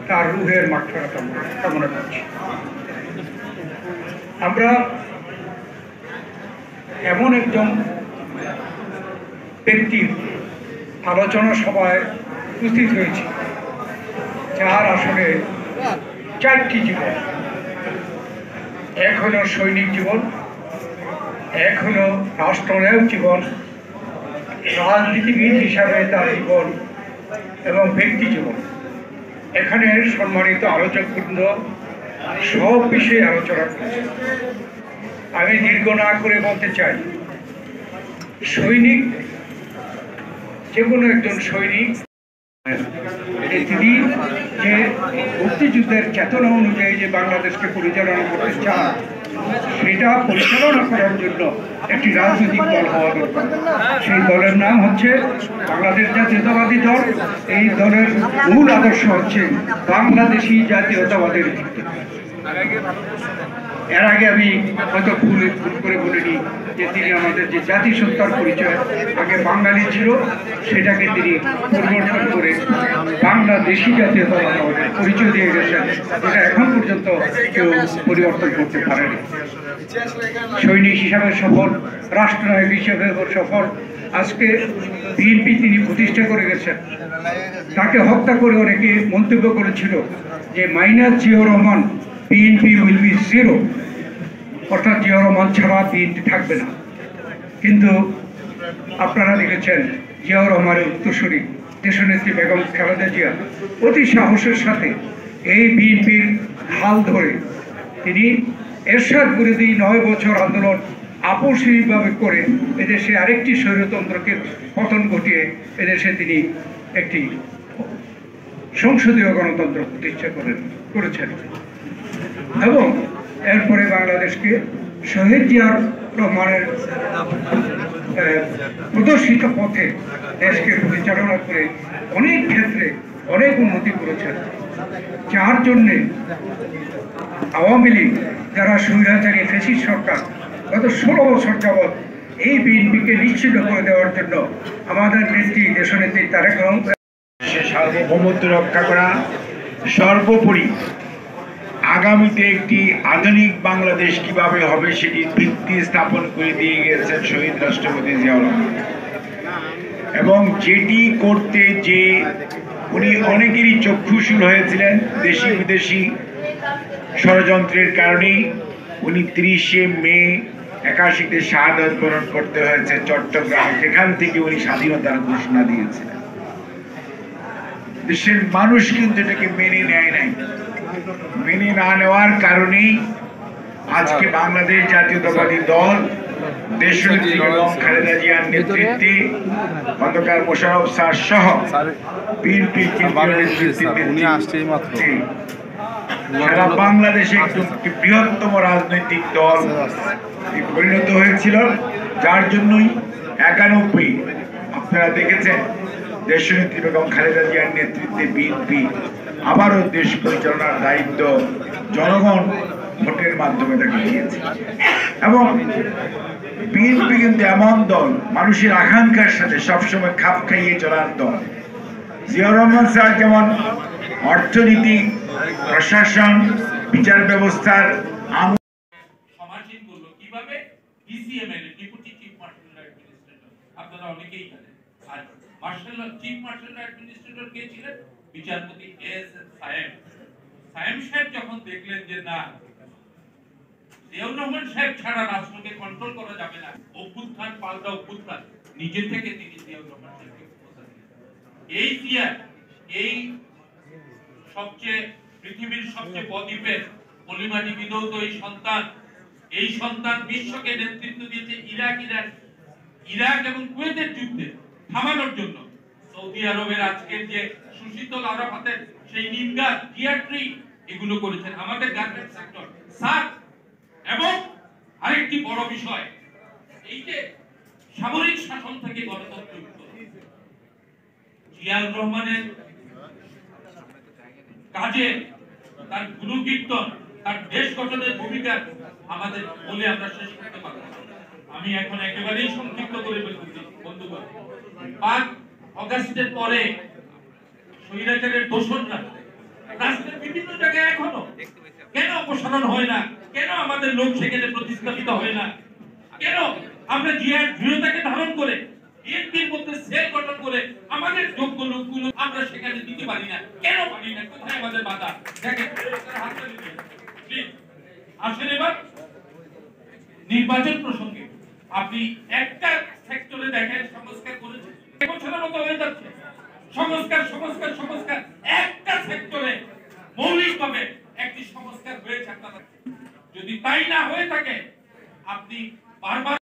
তার রুহের মাগফিরাত কামনা করছি। আমরা এমন একজন ব্যক্তির আলোচনা সভায় উপস্থিত হয়েছি যার আসলে চারটি জীবন। এক হলো সৈনিক জীবন, এক হলো রাষ্ট্রনায়ক জীবন, রাজনীতিবিদ হিসাবে তার জীবন এবং ব্যক্তি জীবন। এখানে সম্মানিত আলোচকবৃন্দ সব বিষয়ে আলোচনা করেছে। আমি দীর্ঘ না করে বলতে চাই, সৈনিক, যে কোনো একজন সৈনিক তিনি যে মুক্তিযুদ্ধের চেতনা অনুযায়ী যে বাংলাদেশকে পরিচালনা করতে চান, সেটা পরিচালনা করার জন্য একটি রাজনৈতিক দল হওয়া দরকার। সেই দলের নাম হচ্ছে বাংলাদেশ জাতীয়তাবাদী দল। এই দলের মূল আদর্শ হচ্ছে বাংলাদেশি জাতীয়তাবাদের ভিত্তি। এর আগে আমি হয়তো ভুল করে বলিনি যে তিনি আমাদের যে জাতিসত্তার পরিচয় আগে বাঙালি ছিল, সেটাকে তিনি পরিবর্তন করে বাংলাদেশি জাতীয়তাবাদের পরিচয় দিয়ে গেছেন, যেটা এখন পর্যন্ত কেউ পরিবর্তন করতে পারেনি। সৈনিক হিসাবে সফল, রাষ্ট্রনায়ক হিসেবে সফল। আজকে বিএনপি তিনি প্রতিষ্ঠা করে গেছেন। তাকে হত্যা করে অনেকে মন্তব্য করেছিল যে minus Ziaur Rahman, BNP will be zero, অর্থাৎ জিয়াউর রহমান ছাড়া বিএনপি থাকবে না। কিন্তু আপনারা দেখেছেন জিয়াউর রহমানের উত্তরসূরি দেশনেত্রী বেগম খালেদা জিয়া অতি সাহসের সাথে এই বিএনপির হাল ধরে তিনি এরশাদ বিরোধী 9 বছর আন্দোলন আপসীভাবে করে এদেশে আরেকটি স্বৈরতন্ত্রকে পতন ঘটিয়ে এদেশে তিনি একটি সংসদীয় গণতন্ত্র প্রতিষ্ঠা করেছেন এবং এরপরে বাংলাদেশকে শহীদ জিয়াউর রহমানের প্রদর্শিত পথে দেশকে পরিচালনা করে অনেক ক্ষেত্রে অনেক উন্নতি করেছেন, যার জন্যে আওয়ামী লীগ যারা স্বৈরাচারী ফ্যাসিস্ট সরকার গত 16 বছর যাবৎ এই বিএনপিকে নিশ্চিত করে দেওয়ার জন্য আমাদের নেত্রী দেশনেত্রী তারেক রহমান সার্বভৌমত্ব রক্ষা করা, সর্বোপরি আগামীতে একটি আধুনিক বাংলাদেশ কিভাবে হবে সেটির ভিত্তি স্থাপন করে দিয়ে গেছেন শহীদ রাষ্ট্রপতি জিয়াউর রহমান। এবং যেটি করতে যে উনি অনেকেরই চক্ষুশূল হয়েছিলেন, দেশি বিদেশি ষড়যন্ত্রের কারণেই উনি 30শে মে 81-তে শাহাদত বরণ করতে হয়েছে চট্টগ্রামে, যেখান থেকে উনি স্বাধীনতার ঘোষণা দিয়েছিলেন। দেশের মানুষ কিন্তু এটাকে মেনে নেয় নাই। মেনে না নেওয়ার কারণেই আজকে বাংলাদেশ জাতীয়তাবাদী দল দেশনেত্রী বেগম খালেদা জিয়ার নেতৃত্বে গতকাল মোশাররফ স্যার সহ বিএনপির সারা বাংলাদেশে একটি বৃহত্তম রাজনৈতিক দল পরিণত হয়েছিল, যার জন্যই 91 আপনারা দেখেছেন দেশনেত্রী বেগম খালেদা জিয়ার নেতৃত্বে বিএনপি আবারও দেশ পরিচালনার দায়িত্ব জনগণ ভোটের মাধ্যমে তাকে দিয়েছে। এবং বিএনপি কিন্তু এমন দল, মানুষের আকাঙ্ক্ষার সাথে সবসময় খাপ খাইয়ে চলার দল। জিয়াউর রহমান স্যার যেমন অর্থনীতি, প্রশাসন, বিচার ব্যবস্থার সমাজীন করলো কিভাবে, ডিসিএমএল ডেপুটি চিফ মার্শাল অ্যাডমিনিস্ট্রেটর, আপনারা অনেকেই জানেন। আর চিফ মার্শাল অ্যাডমিনিস্ট্রেটর কে ছিলেন? বিচারপতি এস সায়েম। সায়েম সাহেব যখন দেখলেন যে না, জিয়াউর রহমান সাহেব ছাড়া রাষ্ট্রকে কন্ট্রোল করা যাবে না, অভ্যুত্থান পাল্টা অভ্যুত্থান, নিজে থেকে তিনি জিয়াউর রহমান সাহেবকে এই জিয়া, এই সবচেয়ে পৃথিবীর সবচেয়ে বদ্বীপের পলিমাটি বিধৌত এই সন্তান বিশ্বকে নেতৃত্ব দিয়েছে ইরাক এবং কুয়েতের যুদ্ধে থামানোর জন্য। সৌদি আরবের আজকের যে সুশীতল আরাফাতের সেই নিমগাছ, টিয়ারট্রি, এগুলো করেছেন আমাদের গার্মেন্টস সেক্টর, সাত। এবং আরেকটি বড় বিষয়, এই যে সামরিক শাসন থেকে গণতন্ত্র, জিয়াউর রহমানের কাজে, তার গুণকীর্তন, তার দেশ গঠনের ভূমিকা আমাদের বলে আমরা শেষ করতে পারব না। আমি এখন একেবারেই সংক্ষিপ্ত করে বলতেছি বন্ধুগণ, 5 আগস্টের পরে স্বৈরাচারের দোসররা রাষ্ট্রের বিভিন্ন জায়গায় এখনো কেন অপসারণ হয় না? কেন আমাদের লোক সেখানে প্রতিস্থাপিত হয় না? কেন আমরা জিয়ার দৃঢ়তাকে ধারণ করে বিএনপির মধ্যে সেল গঠন করে আমাদের যোগ্য লোকগুলো আমরা সেখানে দিতে পারি না? কেন পারি না? কোথায় আমাদের বাধা? দেখেন, হাত তুলে দিন। প্লিজ আসেন এবার নির্বাচন প্রসঙ্গে। আপনি একটা সেক্টরে দেখেন সংস্কার করেছেন, বছরের মতো হয়ে যাচ্ছে সংস্কার সংস্কার সংস্কার। একটা সেক্টরে মৌলিকভাবে একটি সংস্কার হয়েছে আপনারা। যদি তাই না হয়ে থাকে, আপনি বারবার